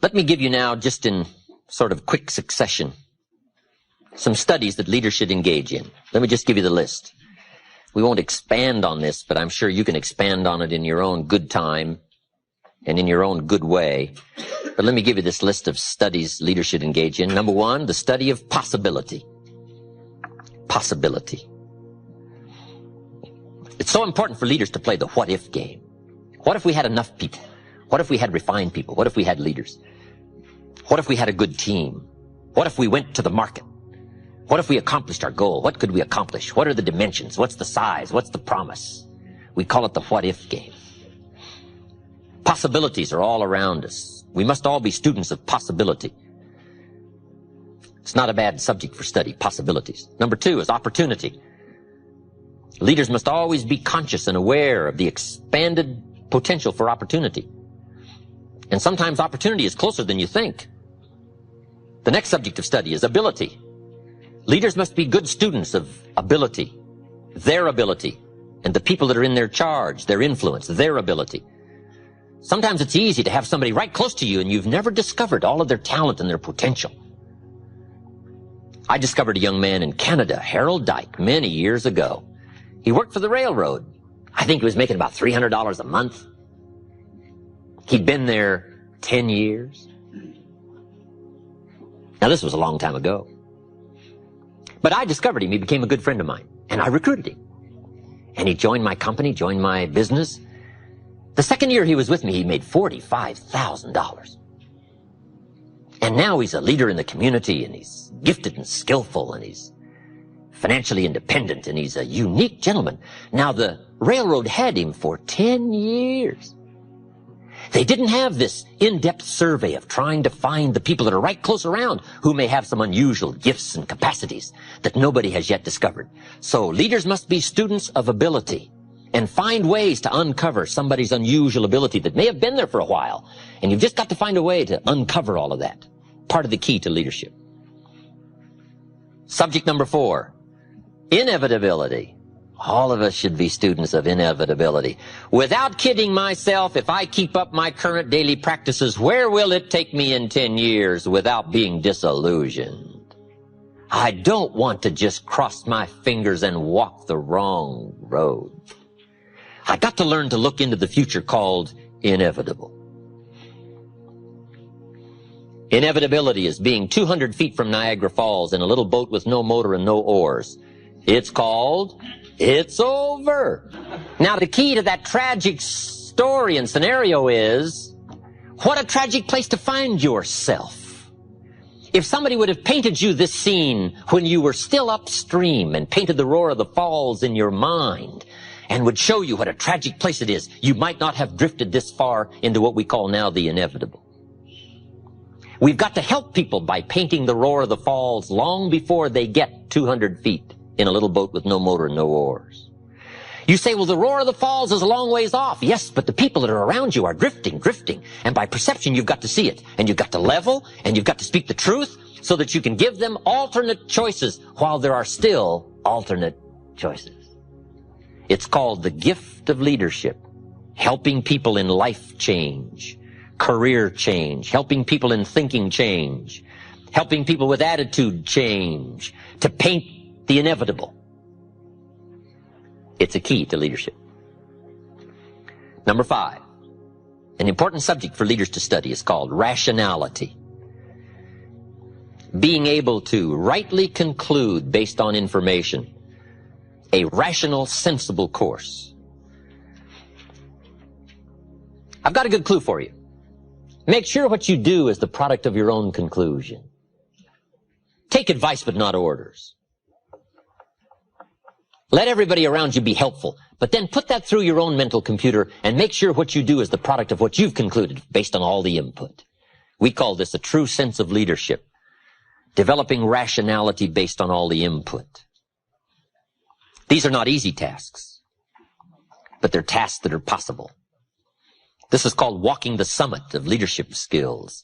Let me give you now, just in sort of quick succession, some studies that leaders should engage in. Let me just give you the list. We won't expand on this, but I'm sure you can expand on it in your own good time and in your own good way. But let me give you this list of studies leaders should engage in. Number one, the study of possibility. Possibility. It's so important for leaders to play the what-if game. What if we had enough people? What if we had refined people? What if we had leaders? What if we had a good team? What if we went to the market? What if we accomplished our goal? What could we accomplish? What are the dimensions? What's the size? What's the promise? We call it the what-if game. Possibilities are all around us. We must all be students of possibility. It's not a bad subject for study, possibilities. Number two is opportunity. Leaders must always be conscious and aware of the expanded potential for opportunity. And sometimes opportunity is closer than you think. The next subject of study is ability. Leaders must be good students of ability, their ability, and the people that are in their charge, their influence, their ability. Sometimes it's easy to have somebody right close to you and you've never discovered all of their talent and their potential. I discovered a young man in Canada, Harold Dyke, many years ago. He worked for the railroad. I think he was making about $300 a month. He'd been there 10 years. Now, this was a long time ago. But I discovered him. He became a good friend of mine. And I recruited him. And he joined my company, joined my business. The second year he was with me, he made $45,000. And now he's a leader in the community, and he's gifted and skillful, and he's financially independent, and he's a unique gentleman. Now, the railroad had him for 10 years. They didn't have this in-depth survey of trying to find the people that are right close around who may have some unusual gifts and capacities that nobody has yet discovered. So leaders must be students of ability and find ways to uncover somebody's unusual ability that may have been there for a while. And you've just got to find a way to uncover all of that. Part of the key to leadership. Subject number 4, inevitability. All of us should be students of inevitability. Without kidding myself, if I keep up my current daily practices, where will it take me in 10 years without being disillusioned? I don't want to just cross my fingers and walk the wrong road. I got to learn to look into the future called inevitable. Inevitability is being 200 feet from Niagara Falls in a little boat with no motor and no oars. It's called It's Over. Now, the key to that tragic story and scenario is, what a tragic place to find yourself. If somebody would have painted you this scene when you were still upstream and painted the roar of the falls in your mind and would show you what a tragic place it is, you might not have drifted this far into what we call now the inevitable. We've got to help people by painting the roar of the falls long before they get 200 feet in a little boat with no motor and no oars. You say, well, the roar of the falls is a long ways off. Yes, but the people that are around you are drifting. And by perception, you've got to see it. And you've got to level, and you've got to speak the truth so that you can give them alternate choices while there are still alternate choices. It's called the gift of leadership, helping people in life change, career change, helping people in thinking change, helping people with attitude change, to paint the inevitable. It's a key to leadership. Number 5, an important subject for leaders to study is called rationality. Being able to rightly conclude based on information. A rational, sensible course. I've got a good clue for you. Make sure what you do is the product of your own conclusion. Take advice but not orders. Let everybody around you be helpful, but then put that through your own mental computer and make sure what you do is the product of what you've concluded based on all the input. We call this a true sense of leadership, developing rationality based on all the input. These are not easy tasks, but they're tasks that are possible. This is called walking the summit of leadership skills.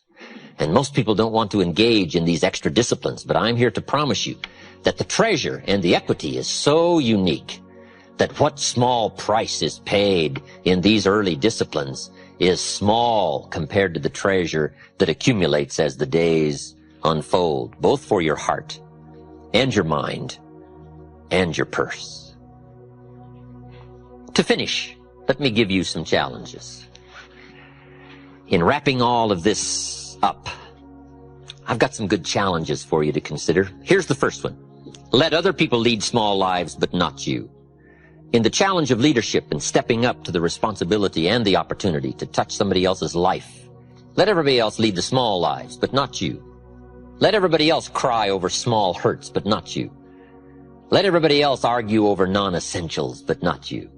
And most people don't want to engage in these extra disciplines, but I'm here to promise you that the treasure and the equity is so unique that what small price is paid in these early disciplines is small compared to the treasure that accumulates as the days unfold, both for your heart and your mind and your purse. To finish, let me give you some challenges. In wrapping all of this up, I've got some good challenges for you to consider. Here's the first one. Let other people lead small lives, but not you. In the challenge of leadership and stepping up to the responsibility and the opportunity to touch somebody else's life, let everybody else lead the small lives, but not you. Let everybody else cry over small hurts, but not you. Let everybody else argue over non-essentials, but not you.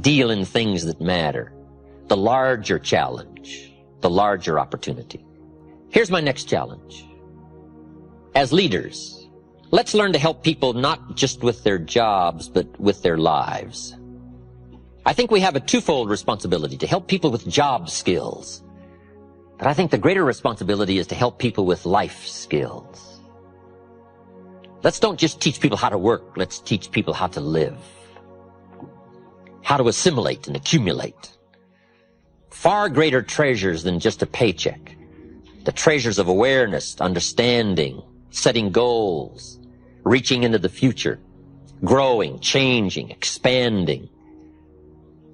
Deal in things that matter. The larger challenge, the larger opportunity. Here's my next challenge. As leaders, let's learn to help people not just with their jobs, but with their lives. I think we have a twofold responsibility to help people with job skills. But I think the greater responsibility is to help people with life skills. Let's don't just teach people how to work. Let's teach people how to live. How to assimilate and accumulate. Far greater treasures than just a paycheck. The treasures of awareness, understanding, setting goals, reaching into the future, growing, changing, expanding.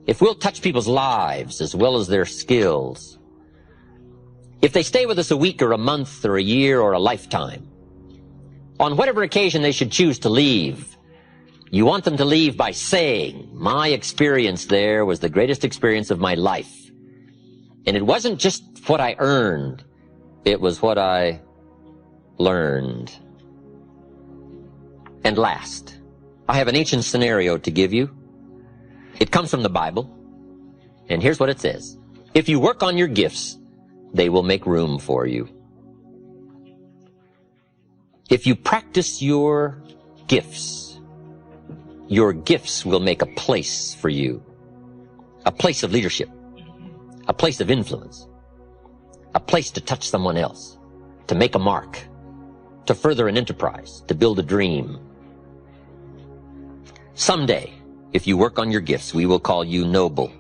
If we'll touch people's lives as well as their skills, if they stay with us a week or a month or a year or a lifetime, on whatever occasion they should choose to leave, you want them to leave by saying, my experience there was the greatest experience of my life. And it wasn't just what I earned, it was what I learned. And last, I have an ancient scenario to give you. It comes from the Bible, and here's what it says. If you work on your gifts, they will make room for you. If you practice your gifts will make a place for you. A place of leadership. A place of influence. A place to touch someone else. To make a mark. To further an enterprise. To build a dream. Someday, if you work on your gifts, we will call you noble.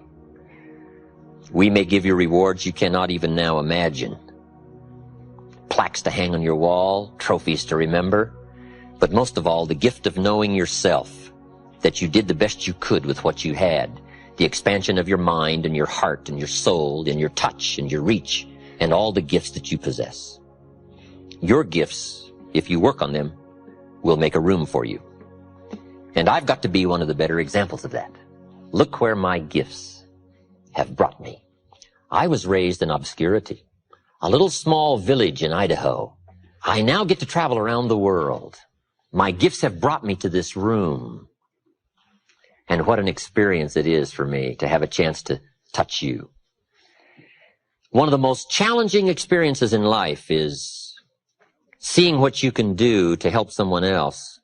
We may give you rewards you cannot even now imagine. Plaques to hang on your wall, trophies to remember, but most of all, the gift of knowing yourself, that you did the best you could with what you had, the expansion of your mind and your heart and your soul and your touch and your reach and all the gifts that you possess. Your gifts, if you work on them, will make a room for you. And I've got to be one of the better examples of that. Look where my gifts have brought me. I was raised in obscurity, a little small village in Idaho. I now get to travel around the world. My gifts have brought me to this room. And what an experience it is for me to have a chance to touch you. One of the most challenging experiences in life is seeing what you can do to help someone else.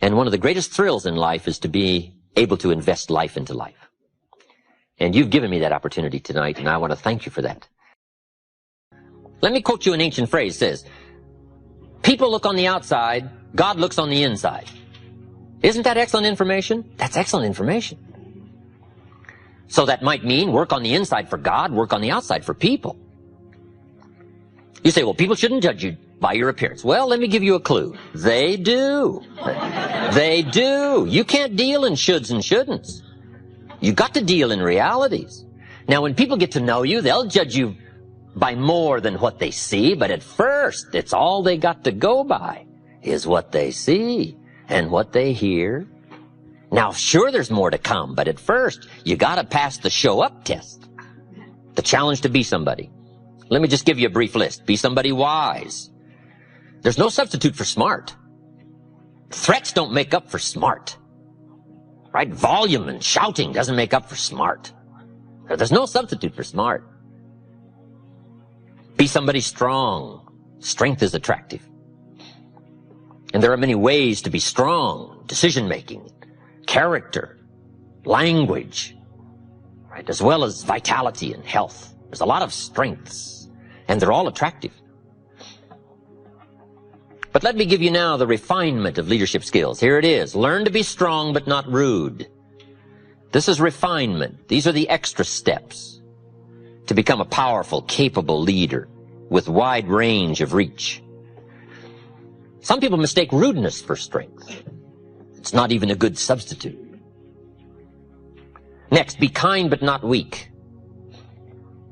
And one of the greatest thrills in life is to be able to invest life into life. And you've given me that opportunity tonight, and I want to thank you for that. Let me quote you an ancient phrase. It says, people look on the outside, God looks on the inside. Isn't that excellent information? That's excellent information. So that might mean work on the inside for God, work on the outside for people. You say, well, people shouldn't judge you by your appearance. Well, let me give you a clue. They do. They do. You can't deal in shoulds and shouldn'ts. You got to deal in realities. Now, when people get to know you, they'll judge you by more than what they see, but at first, it's all they got to go by is what they see and what they hear. Now, sure, there's more to come, but at first, you got to pass the show up test. The challenge to be somebody. Let me just give you a brief list. Be somebody wise. There's no substitute for smart. Threats don't make up for smart. Right? Volume and shouting doesn't make up for smart. There's no substitute for smart. Be somebody strong. Strength is attractive. And there are many ways to be strong. Decision-making, character, language, right? As well as vitality and health. There's a lot of strengths, and they're all attractive. But let me give you now the refinement of leadership skills. Here it is. Learn to be strong but not rude. This is refinement. These are the extra steps. to become a powerful, capable leader with wide range of reach. Some people mistake rudeness for strength. It's not even a good substitute. Next, be kind but not weak.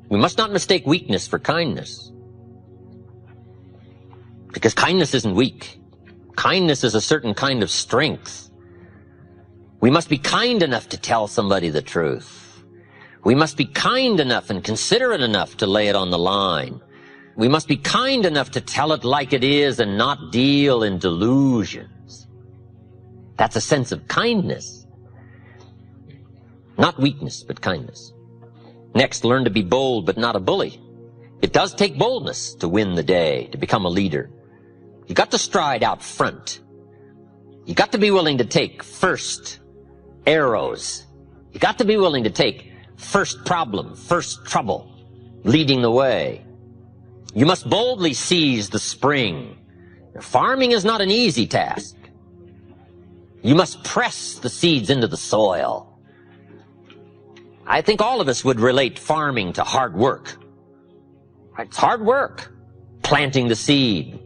We must not mistake weakness for kindness, because kindness isn't weak. Kindness is a certain kind of strength. We must be kind enough to tell somebody the truth. We must be kind enough and considerate enough to lay it on the line. We must be kind enough to tell it like it is and not deal in delusions. That's a sense of kindness. Not weakness, but kindness. Next, learn to be bold but not a bully. It does take boldness to win the day, to become a leader. You got to stride out front. You got to be willing to take first arrows. You got to be willing to take first problem, first trouble, leading the way. You must boldly seize the spring. Farming is not an easy task. You must press the seeds into the soil. I think all of us would relate farming to hard work. It's hard work. Planting the seed,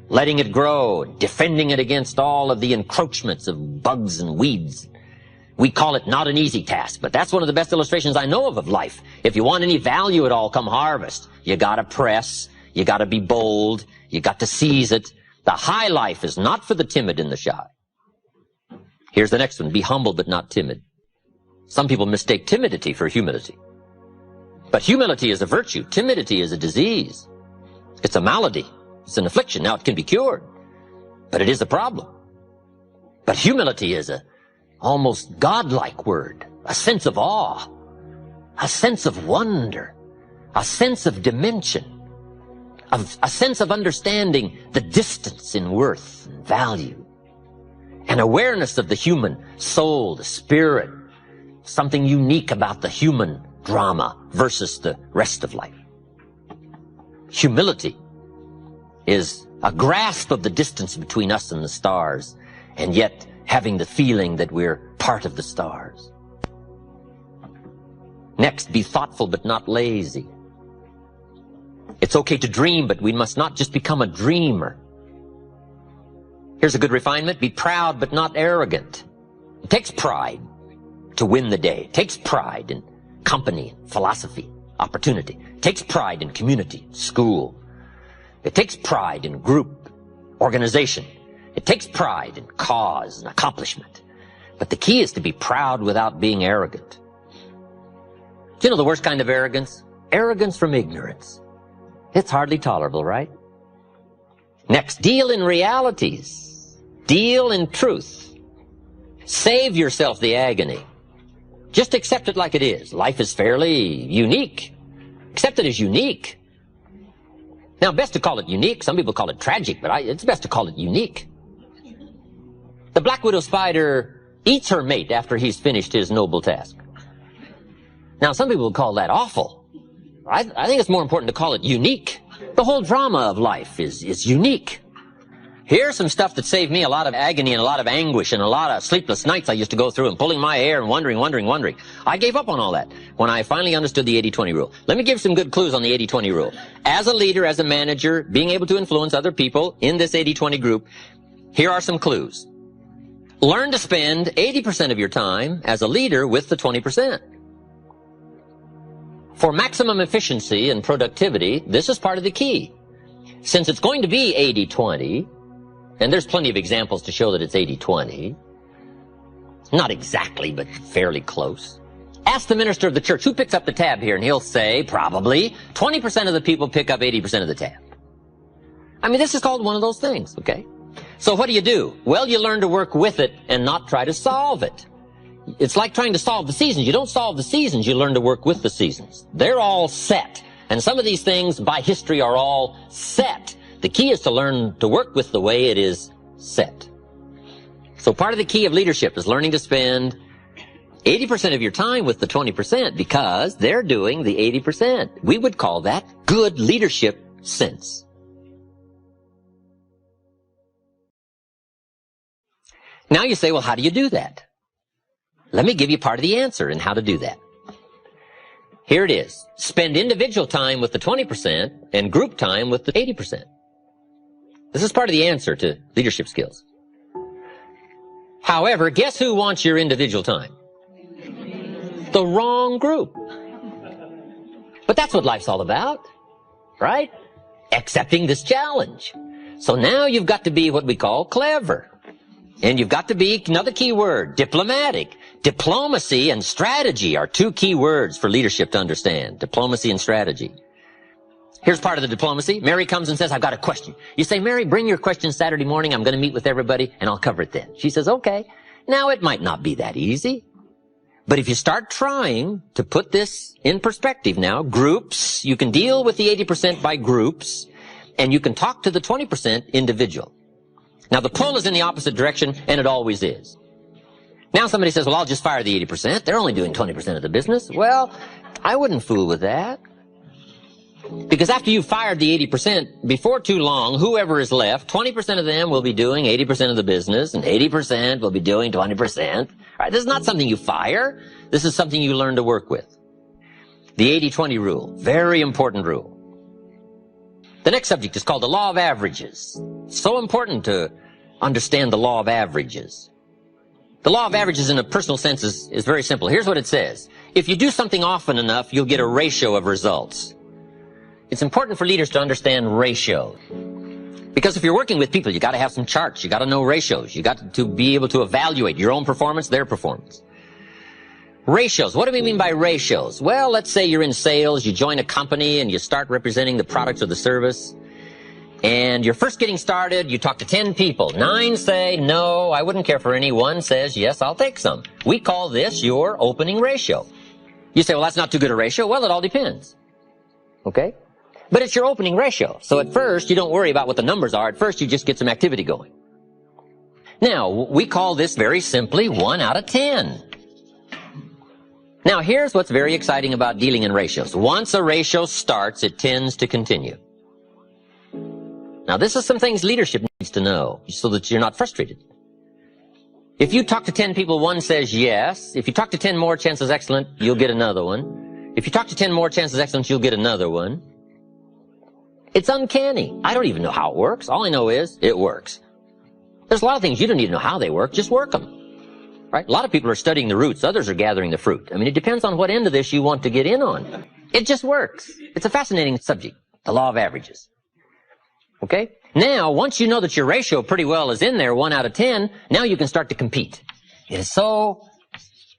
letting it grow, defending it against all of the encroachments of bugs and weeds. We call it not an easy task, but that's one of the best illustrations I know of life. If you want any value at all come harvest, you gotta press, you gotta be bold, you got to seize it. The high life is not for the timid and the shy. Here's the next one, be humble but not timid. Some people mistake timidity for humility. But humility is a virtue. Timidity is a disease. It's a malady. It's an affliction. Now, it can be cured, but it is a problem. But humility is a almost godlike word, a sense of awe, a sense of wonder, a sense of dimension, a sense of understanding the distance in worth and value, an awareness of the human soul, the spirit, something unique about the human drama versus the rest of life. Humility is a grasp of the distance between us and the stars, and yet having the feeling that we're part of the stars. Next, be thoughtful but not lazy. It's okay to dream, but we must not just become a dreamer. Here's a good refinement. Be proud but not arrogant. It takes pride to win the day. It takes pride in company, philosophy, opportunity. It takes pride in community, school. It takes pride in group, organization. It takes pride in cause and accomplishment. But the key is to be proud without being arrogant. Do you know the worst kind of arrogance? Arrogance from ignorance. It's hardly tolerable, right? Next, deal in realities. Deal in truth. Save yourself the agony. Just accept it like it is. Life is fairly unique. Accept it as unique. Now, best to call it unique. Some people call it tragic, but it's best to call it unique. The black widow spider eats her mate after he's finished his noble task. Now, some people would call that awful. I think it's more important to call it unique. The whole drama of life is unique. Here's some stuff that saved me a lot of agony and a lot of anguish and a lot of sleepless nights I used to go through and pulling my hair and wondering. I gave up on all that when I finally understood the 80-20 rule. Let me give some good clues on the 80-20 rule. As a leader, as a manager, being able to influence other people in this 80-20 group, here are some clues. Learn to spend 80% of your time as a leader with the 20%. For maximum efficiency and productivity, this is part of the key. Since it's going to be 80-20, and there's plenty of examples to show that it's 80-20. Not exactly, but fairly close. Ask the minister of the church, who picks up the tab here? And he'll say, probably, 20% of the people pick up 80% of the tab. I mean, this is called one of those things, okay? So what do? Well, you learn to work with it and not try to solve it. It's like trying to solve the seasons. You don't solve the seasons, you learn to work with the seasons. They're all set. And some of these things by history are all set. The key is to learn to work with the way it is set. So part of the key of leadership is learning to spend 80% of your time with the 20% because they're doing the 80%. We would call that good leadership sense. Now you say, well, how do you do that? Let me give you part of the answer in how to do that. Here it is. Spend individual time with the 20% and group time with the 80%. This is part of the answer to leadership skills. However, guess who wants your individual time? The wrong group. But that's what life's all about, right? Accepting this challenge. So now you've got to be what we call clever. And you've got to be, another key word, diplomatic. Diplomacy and strategy are two key words for leadership to understand. Diplomacy and strategy. Here's part of the diplomacy. Mary comes and says, I've got a question. You say, Mary, bring your question Saturday morning. I'm going to meet with everybody and I'll cover it then. She says, okay. Now it might not be that easy. But if you start trying to put this in perspective now, groups, you can deal with the 80% by groups and you can talk to the 20% individual. Now the pull is in the opposite direction and it always is. Now somebody says, well, I'll just fire the 80%. They're only doing 20% of the business. Well, I wouldn't fool with that. Because after you've fired the 80%, before too long, whoever is left, 20% of them will be doing 80% of the business, and 80% will be doing 20%. All right, this is not something you fire. This is something you learn to work with. The 80-20 rule, very important rule. The next subject is called the law of averages. So important to understand the law of averages. The law of averages in a personal sense is very simple. Here's what it says. If you do something often enough, you'll get a ratio of results. It's important for leaders to understand ratios. Because if you're working with people, you got to have some charts. You got to know ratios. You got to be able to evaluate your own performance, their performance. Ratios. What do we mean by ratios? Well, let's say you're in sales, you join a company and you start representing the product or the service. And you're first getting started, you talk to 10 people. 9 say, no, I wouldn't care for any. 1 says, yes, I'll take some. We call this your opening ratio. You say, well, that's not too good a ratio. Well, it all depends. Okay? But it's your opening ratio. So at first, you don't worry about what the numbers are. At first, you just get some activity going. Now, we call this very simply 1 out of 10. Now, here's what's very exciting about dealing in ratios. Once a ratio starts, it tends to continue. Now, this is some things leadership needs to know so that you're not frustrated. If you talk to 10 people, 1 says yes. If you talk to 10 more, chances excellent, you'll get another one. If you talk to 10 more, chances excellent, you'll get another one. It's uncanny. I don't even know how it works. All I know is it works. There's a lot of things you don't need to know how they work. Just work them. Right? A lot of people are studying the roots. Others are gathering the fruit. I mean, it depends on what end of this you want to get in on. It just works. It's a fascinating subject. The law of averages. Okay? Now, once you know that your ratio pretty well is in there, 1 out of 10, now you can start to compete. It is so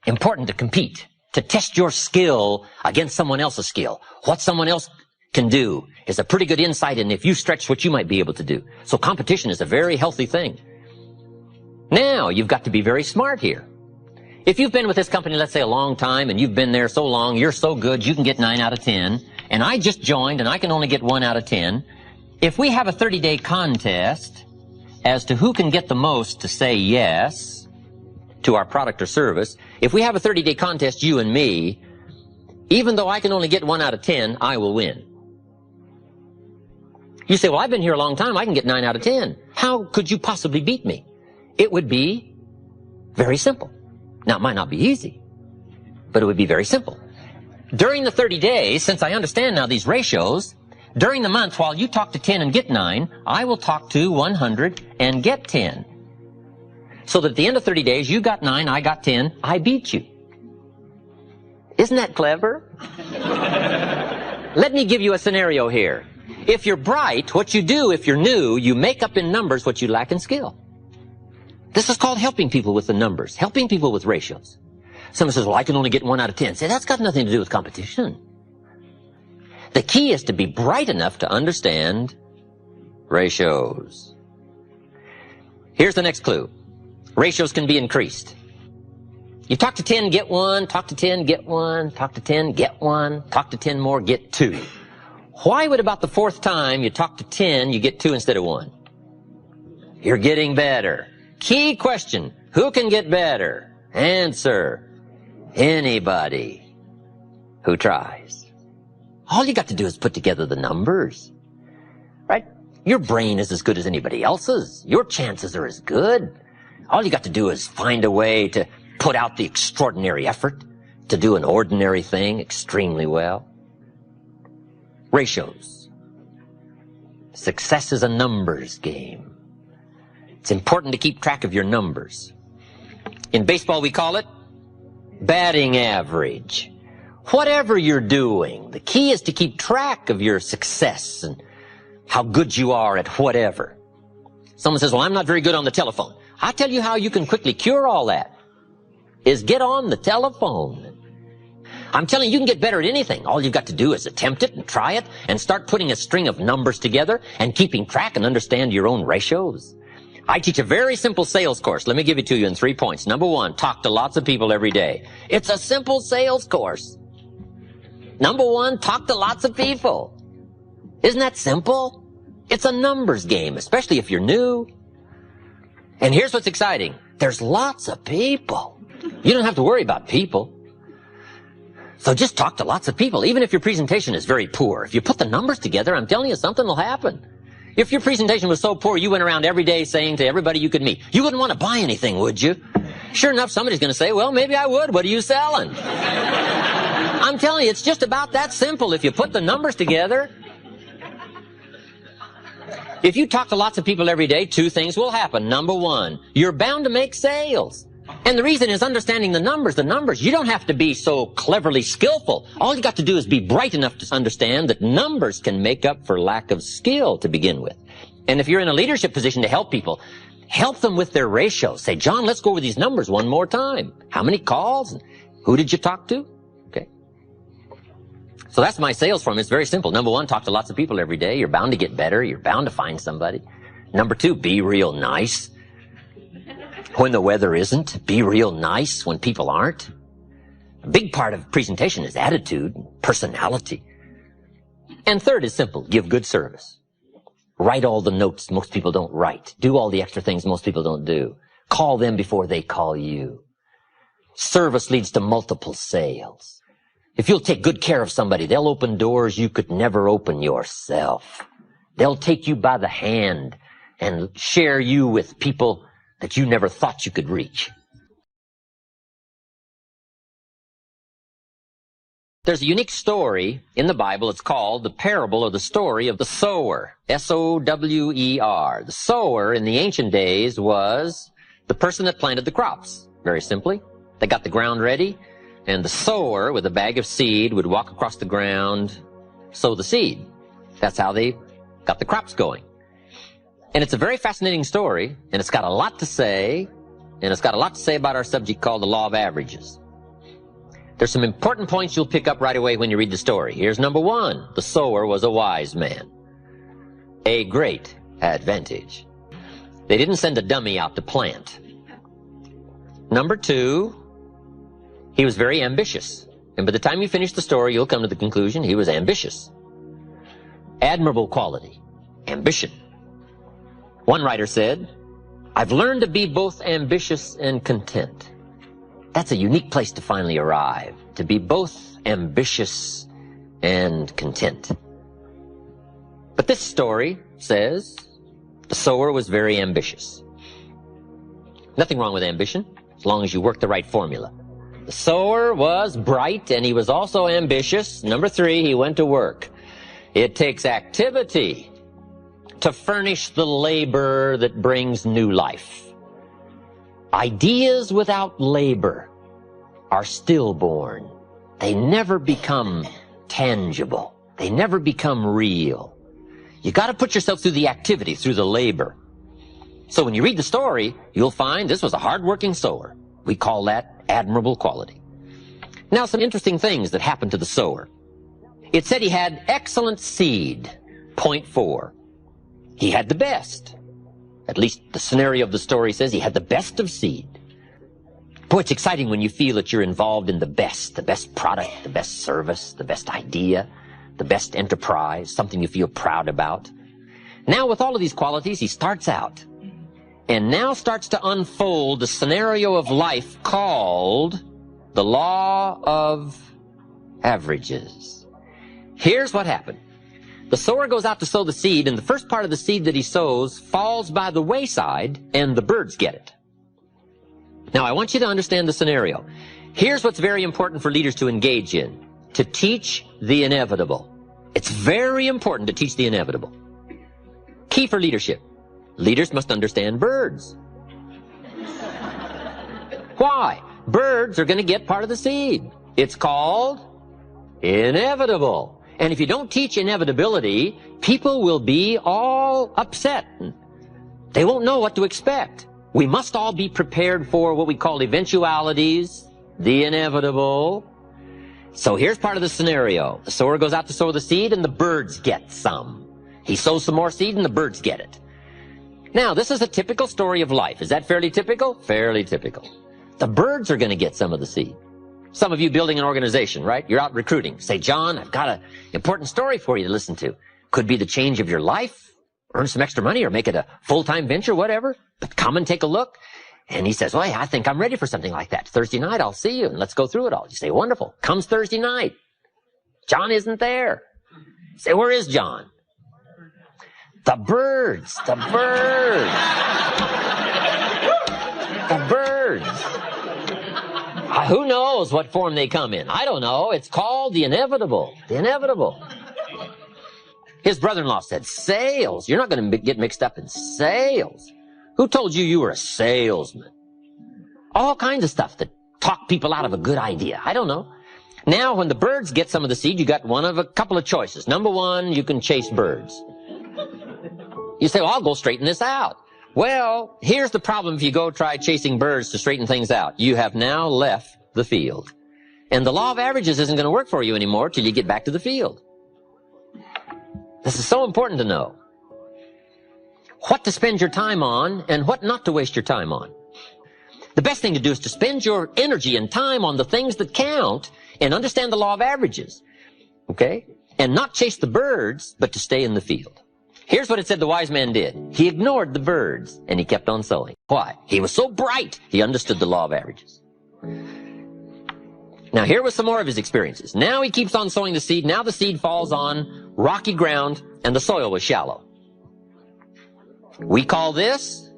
important to compete, to test your skill against someone else's skill. What someone else can do is a pretty good insight in if you stretch what you might be able to do. So competition is a very healthy thing. Now, you've got to be very smart here. If you've been with this company, let's say a long time, and you've been there so long, you're so good, you can get 9 out of 10, and I just joined and I can only get 1 out of 10, if we have a 30-day contest as to who can get the most to say yes to our product or service, if we have a 30-day contest, you and me, even though I can only get 1 out of 10, I will win. You say, well, I've been here a long time. I can get 9 out of 10. How could you possibly beat me? It would be very simple. Now, it might not be easy, but it would be very simple. During the 30 days, since I understand now these ratios, during the month, while you talk to 10 and get 9, I will talk to 100 and get 10. So that at the end of 30 days, you got 9, I got 10, I beat you. Isn't that clever? Let me give you a scenario here. If you're bright, what you do if you're new, you make up in numbers what you lack in skill. This is called helping people with the numbers, helping people with ratios. Someone says, well, I can only get 1 out of 10. Say, that's got nothing to do with competition. The key is to be bright enough to understand ratios. Here's the next clue. Ratios can be increased. You talk to 10, get 1, talk to 10, get 1, talk to 10, get 1, talk to 10 more, get 2. Why would about the 4th time you talk to 10, you get 2 instead of 1? You're getting better. Key question, who can get better? Answer, anybody who tries. All you got to do is put together the numbers, right? Your brain is as good as anybody else's. Your chances are as good. All you got to do is find a way to put out the extraordinary effort to do an ordinary thing extremely well? Ratios. Success is a numbers game. It's important to keep track of your numbers. In baseball, we call it batting average. Whatever you're doing, the key is to keep track of your success and how good you are at whatever. Someone says, well, I'm not very good on the telephone. I'll tell you how you can quickly cure all that, is get on the telephone. I'm telling you, you can get better at anything. All you've got to do is attempt it and try it and start putting a string of numbers together and keeping track and understand your own ratios. I teach a very simple sales course. Let me give it to you in 3 points. Number 1, talk to lots of people every day. It's a simple sales course. Number 1, talk to lots of people. Isn't that simple? It's a numbers game, especially if you're new. And here's what's exciting. There's lots of people. You don't have to worry about people. So just talk to lots of people, even if your presentation is very poor. If you put the numbers together, I'm telling you, something will happen. If your presentation was so poor, you went around every day saying to everybody you could meet, you wouldn't want to buy anything, would you? Sure enough, somebody's going to say, well, maybe I would. What are you selling? I'm telling you, it's just about that simple. If you put the numbers together, if you talk to lots of people every day, 2 things will happen. Number 1, you're bound to make sales. And the reason is understanding the numbers. The numbers, you don't have to be so cleverly skillful. All you got to do is be bright enough to understand that numbers can make up for lack of skill to begin with. And if you're in a leadership position to help people, help them with their ratios. Say, John, let's go over these numbers one more time. How many calls? Who did you talk to? Okay. So that's my sales form. It's very simple. Number 1, talk to lots of people every day. You're bound to get better. You're bound to find somebody. Number 2, be real nice. When the weather isn't, be real nice when people aren't. A big part of presentation is attitude, personality. And 3rd is simple. Give good service. Write all the notes most people don't write. Do all the extra things most people don't do. Call them before they call you. Service leads to multiple sales. If you'll take good care of somebody, they'll open doors you could never open yourself. They'll take you by the hand and share you with people that you never thought you could reach. There's a unique story in the Bible. It's called the parable or the story of the sower. S-O-W-E-R. The sower in the ancient days was the person that planted the crops. Very simply, they got the ground ready, and the sower with a bag of seed would walk across the ground, sow the seed. That's how they got the crops going. And it's a very fascinating story, and it's got a lot to say, and it's got a lot to say about our subject called the law of averages. There's some important points you'll pick up right away when you read the story. Here's number 1. The sower was a wise man. A great advantage. They didn't send a dummy out to plant. Number 2, he was very ambitious. And by the time you finish the story, you'll come to the conclusion he was ambitious. Admirable quality. Ambition. One writer said, I've learned to be both ambitious and content. That's a unique place to finally arrive, to be both ambitious and content. But this story says the sower was very ambitious. Nothing wrong with ambition, as long as you work the right formula. The sower was bright, and he was also ambitious. Number 3, he went to work. It takes activity to furnish the labor that brings new life. Ideas without labor are stillborn. They never become tangible. They never become real. You got to put yourself through the activity, through the labor. So when you read the story, you'll find this was a hard-working sower. We call that admirable quality. Now, some interesting things that happened to the sower. It said he had excellent seed. Point 4. He had the best. At least the scenario of the story says he had the best of seed. Boy, it's exciting when you feel that you're involved in the best product, the best service, the best idea, the best enterprise, something you feel proud about. Now, with all of these qualities, he starts out and now starts to unfold the scenario of life called the law of averages. Here's what happened. The sower goes out to sow the seed, and the first part of the seed that he sows falls by the wayside, and the birds get it. Now, I want you to understand the scenario. Here's what's very important for leaders to engage in: to teach the inevitable. It's very important to teach the inevitable. Key for leadership: leaders must understand birds. Why? Birds are going to get part of the seed. It's called inevitable. And if you don't teach inevitability, people will be all upset. They won't know what to expect. We must all be prepared for what we call eventualities, the inevitable. So here's part of the scenario. The sower goes out to sow the seed, and the birds get some. He sows some more seed, and the birds get it. Now, this is a typical story of life. Is that fairly typical? Fairly typical. The birds are going to get some of the seed. Some of you building an organization, right? You're out recruiting. Say, John, I've got an important story for you to listen to. Could be the change of your life, earn some extra money, or make it a full-time venture, whatever. But come and take a look. And he says, well, I think I'm ready for something like that. Thursday night, I'll see you, and let's go through it all. You say, wonderful. Comes Thursday night. John isn't there. You say, where is John? The birds. The birds. The birds. Who knows what form they come in? I don't know. It's called the inevitable. The inevitable. His brother-in-law said, sales? You're not going to get mixed up in sales. Who told you you were a salesman? All kinds of stuff that talk people out of a good idea. I don't know. Now, when the birds get some of the seed, you got one of a couple of choices. Number one, you can chase birds. You say, well, I'll go straighten this out. Well, here's the problem if you go try chasing birds to straighten things out. You have now left the field. And the law of averages isn't going to work for you anymore till you get back to the field. This is so important to know. What to spend your time on and what not to waste your time on. The best thing to do is to spend your energy and time on the things that count and understand the law of averages. Okay? And not chase the birds, but to stay in the field. Here's what it said the wise man did. He ignored the birds, and he kept on sowing. Why? He was so bright, he understood the law of averages. Now, here was some more of his experiences. Now he keeps on sowing the seed. Now the seed falls on rocky ground, and the soil was shallow. We call this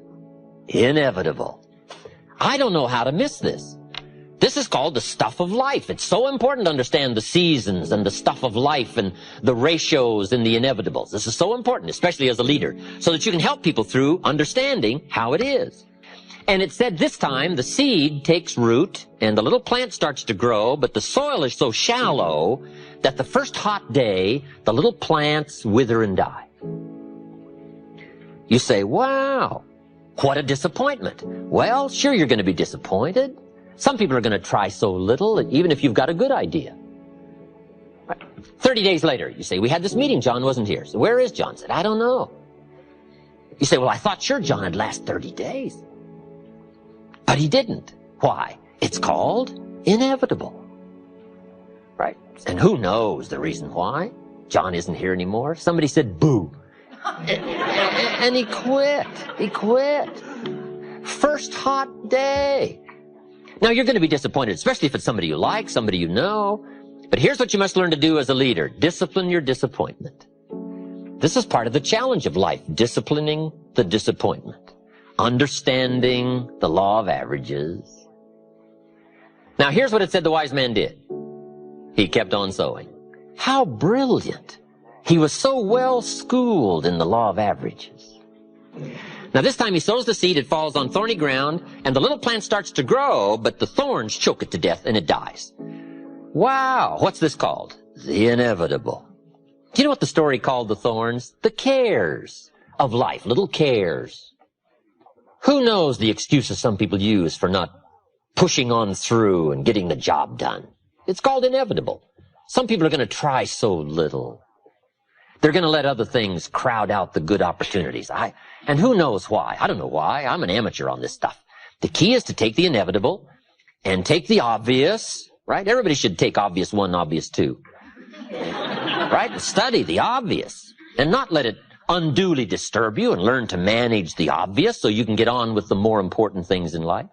inevitable. I don't know how to miss this. This is called the stuff of life. It's so important to understand the seasons and the stuff of life and the ratios and the inevitables. This is so important, especially as a leader, so that you can help people through understanding how it is. And it said this time the seed takes root and the little plant starts to grow, but the soil is so shallow that the first hot day, the little plants wither and die. You say, wow, what a disappointment. Well, sure, you're going to be disappointed. Some people are going to try so little, even if you've got a good idea. Right. 30 days later, you say, we had this meeting, John wasn't here. So where is John? I said, I don't know. You say, well, I thought sure John would last 30 days. But he didn't. Why? It's called inevitable. Right? And who knows the reason why? John isn't here anymore. Somebody said, boo. And he quit. He quit. First hot day. Now, you're going to be disappointed, especially if it's somebody you like, somebody you know. But here's what you must learn to do as a leader. Discipline your disappointment. This is part of the challenge of life, disciplining the disappointment, understanding the law of averages. Now, here's what it said the wise man did. He kept on sowing. How brilliant. He was so well schooled in the law of averages. Now, this time he sows the seed, it falls on thorny ground, and the little plant starts to grow, but the thorns choke it to death, and it dies. Wow, what's this called? The inevitable. Do you know what the story called the thorns? The cares of life, little cares. Who knows the excuses some people use for not pushing on through and getting the job done? It's called inevitable. Some people are going to try so little. They're going to let other things crowd out the good opportunities. And who knows why? I don't know why. I'm an amateur on this stuff. The key is to take the inevitable and take the obvious, right? Everybody should take obvious 1, obvious 2. Right? Study the obvious and not let it unduly disturb you, and learn to manage the obvious so you can get on with the more important things in life.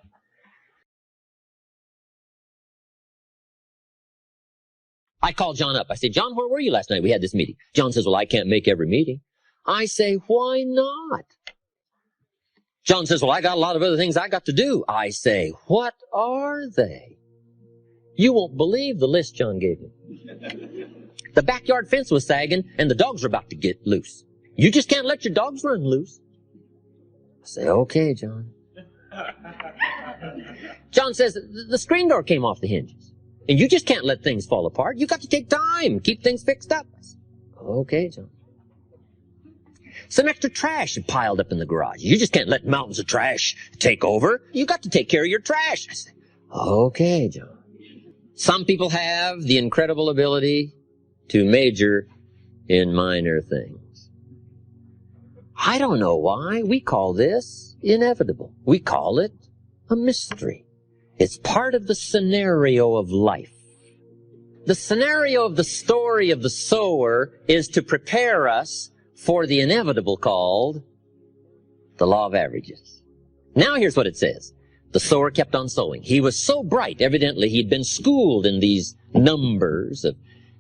I called John up. I said, John, where were you last night? We had this meeting. John says, well, I can't make every meeting. I say, why not? John says, well, I got a lot of other things I got to do. I say, what are they? You won't believe the list John gave me. The backyard fence was sagging, and the dogs were about to get loose. You just can't let your dogs run loose. I say, okay, John. John says, the screen door came off the hinges, and you just can't let things fall apart. You got to take time, keep things fixed up. I say, okay, John. Some extra trash had piled up in the garage. You just can't let mountains of trash take over. You got to take care of your trash. I say, okay, John. Some people have the incredible ability to major in minor things. I don't know why we call this inevitable. We call it a mystery. It's part of the scenario of life. The scenario of the story of the sower is to prepare us for the inevitable called the law of averages. Now here's what it says. The sower kept on sowing. He was so bright, evidently he'd been schooled in these numbers of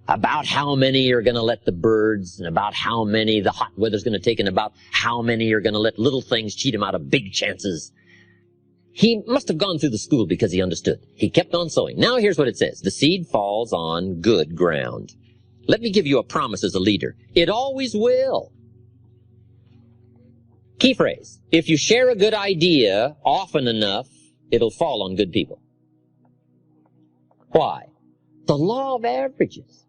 about how many are going to let the birds, and about how many the hot weather's going to take, and about how many are going to let little things cheat him out of big chances. He must have gone through the school because he understood. He kept on sowing. Now here's what it says. The seed falls on good ground. Let me give you a promise as a leader. It always will. Key phrase. If you share a good idea often enough, it'll fall on good people. Why? The law of averages.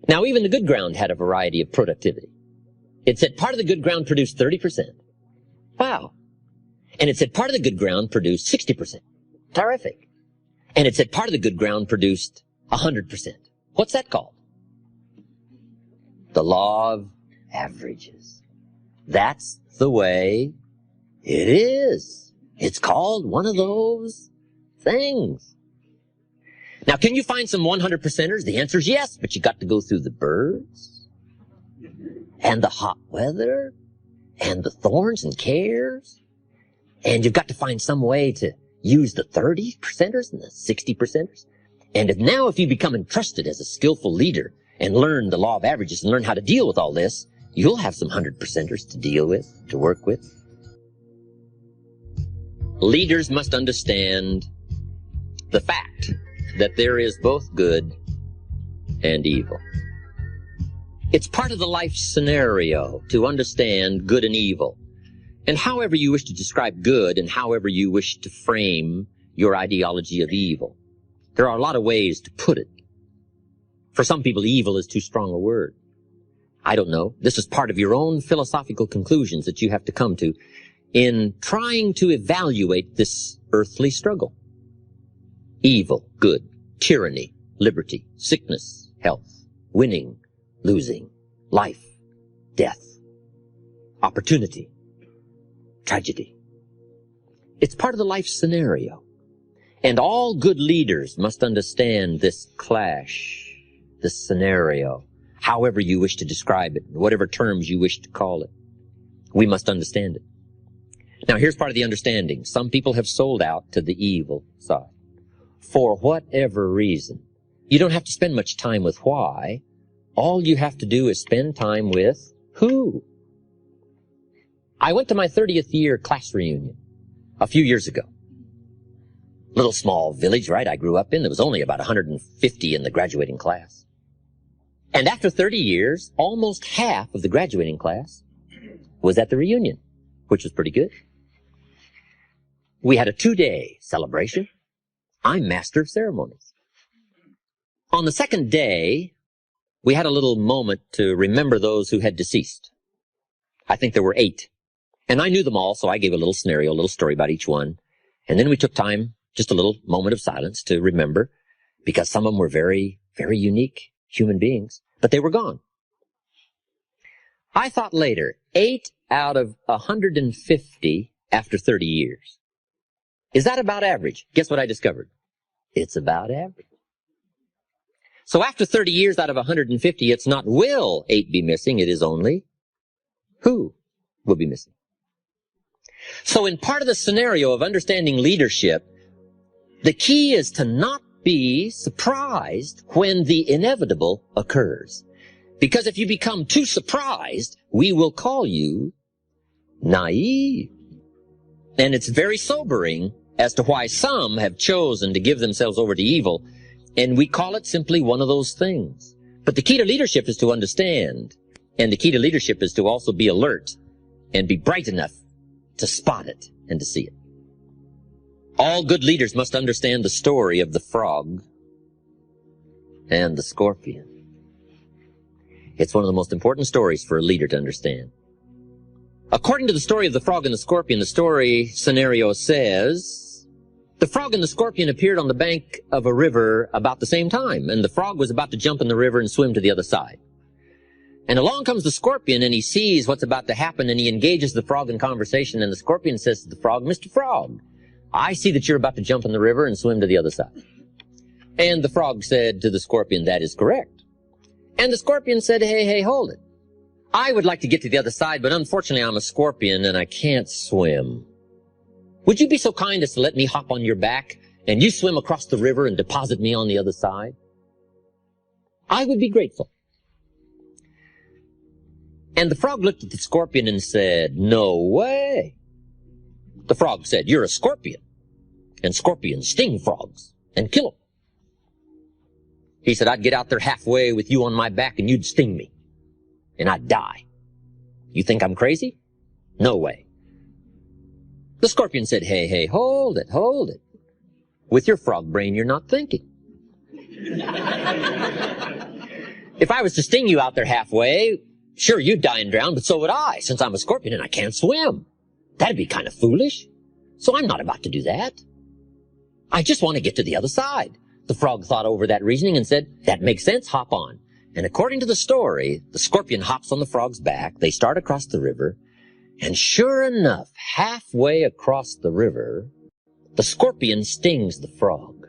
Now, even the good ground had a variety of productivity. It said part of the good ground produced 30%. Wow. And it said part of the good ground produced 60%. Terrific. And it said part of the good ground produced 100%. What's that called? The law of averages. That's the way it is. It's called one of those things. Now, can you find some 100%ers? The answer is yes, but you got to go through the birds and the hot weather and the thorns and cares. And you've got to find some way to use the 30%ers and the 60%ers. And if you become entrusted as a skillful leader and learn the law of averages and learn how to deal with all this, you'll have some 100%ers to deal with, to work with. Leaders must understand the fact that there is both good and evil. It's part of the life scenario to understand good and evil. And however you wish to describe good and however you wish to frame your ideology of evil, there are a lot of ways to put it. For some people, evil is too strong a word. I don't know. This is part of your own philosophical conclusions that you have to come to in trying to evaluate this earthly struggle. Evil, good, tyranny, liberty, sickness, health, winning, losing, life, death, opportunity, tragedy. It's part of the life scenario. And all good leaders must understand this clash, this scenario, however you wish to describe it, whatever terms you wish to call it. We must understand it. Now, here's part of the understanding. Some people have sold out to the evil side. For whatever reason. You don't have to spend much time with why. All you have to do is spend time with who. I went to my 30th year class reunion a few years ago. Little small village, right, I grew up in. There was only about 150 in the graduating class. And after 30 years, almost half of the graduating class was at the reunion, which was pretty good. We had a 2-day celebration. I'm master of ceremonies. On the second day, we had a little moment to remember those who had deceased. I think there were 8. And I knew them all, so I gave a little scenario, a little story about each one. And then we took time, just a little moment of silence to remember, because some of them were very, very unique human beings, but they were gone. I thought later, 8 out of 150 after 30 years. Is that about average? Guess what I discovered? It's about average. So after 30 years out of 150, it's not will 8 be missing, it is only who will be missing. So in part of the scenario of understanding leadership, the key is to not be surprised when the inevitable occurs. Because if you become too surprised, we will call you naive. And it's very sobering as to why some have chosen to give themselves over to evil, and we call it simply one of those things. But the key to leadership is to understand, and the key to leadership is to also be alert and be bright enough to spot it and to see it. All good leaders must understand the story of the frog and the scorpion. It's one of the most important stories for a leader to understand. According to the story of the frog and the scorpion, the story scenario says, the frog and the scorpion appeared on the bank of a river about the same time, and the frog was about to jump in the river and swim to the other side. And along comes the scorpion, and he sees what's about to happen, and he engages the frog in conversation, and the scorpion says to the frog, Mr. Frog, I see that you're about to jump in the river and swim to the other side. And the frog said to the scorpion, that is correct. And the scorpion said, hey, hold it. I would like to get to the other side, but unfortunately I'm a scorpion and I can't swim. Would you be so kind as to let me hop on your back and you swim across the river and deposit me on the other side? I would be grateful. And the frog looked at the scorpion and said, no way. The frog said, you're a scorpion, and scorpions sting frogs and kill them. He said, I'd get out there halfway with you on my back and you'd sting me, and I'd die. You think I'm crazy? No way. The scorpion said, hey, hold it. With your frog brain, you're not thinking. If I was to sting you out there halfway, sure, you'd die and drown, but so would I, since I'm a scorpion and I can't swim. That'd be kind of foolish. So I'm not about to do that. I just want to get to the other side. The frog thought over that reasoning and said, that makes sense, hop on. And according to the story, the scorpion hops on the frog's back, they start across the river, and sure enough, halfway across the river, the scorpion stings the frog.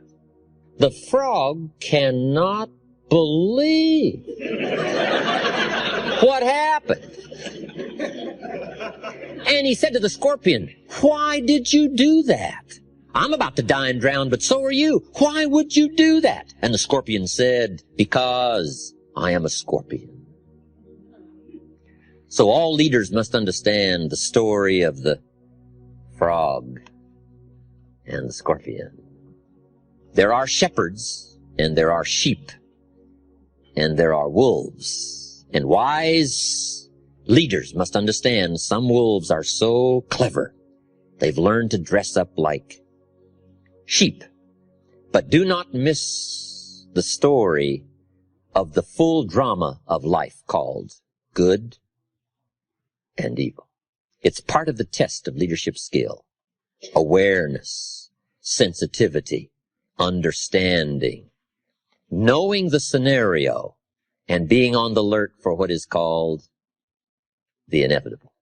The frog cannot believe what happened. And he said to the scorpion, why did you do that? I'm about to die and drown, but so are you. Why would you do that? And the scorpion said, because I am a scorpion. So all leaders must understand the story of the frog and the scorpion. There are shepherds, and there are sheep, and there are wolves. And wise leaders must understand some wolves are so clever, they've learned to dress up like sheep. But do not miss the story of the full drama of life called good and evil. It's part of the test of leadership skill. Awareness, sensitivity, understanding, knowing the scenario, and being on the alert for what is called the inevitable.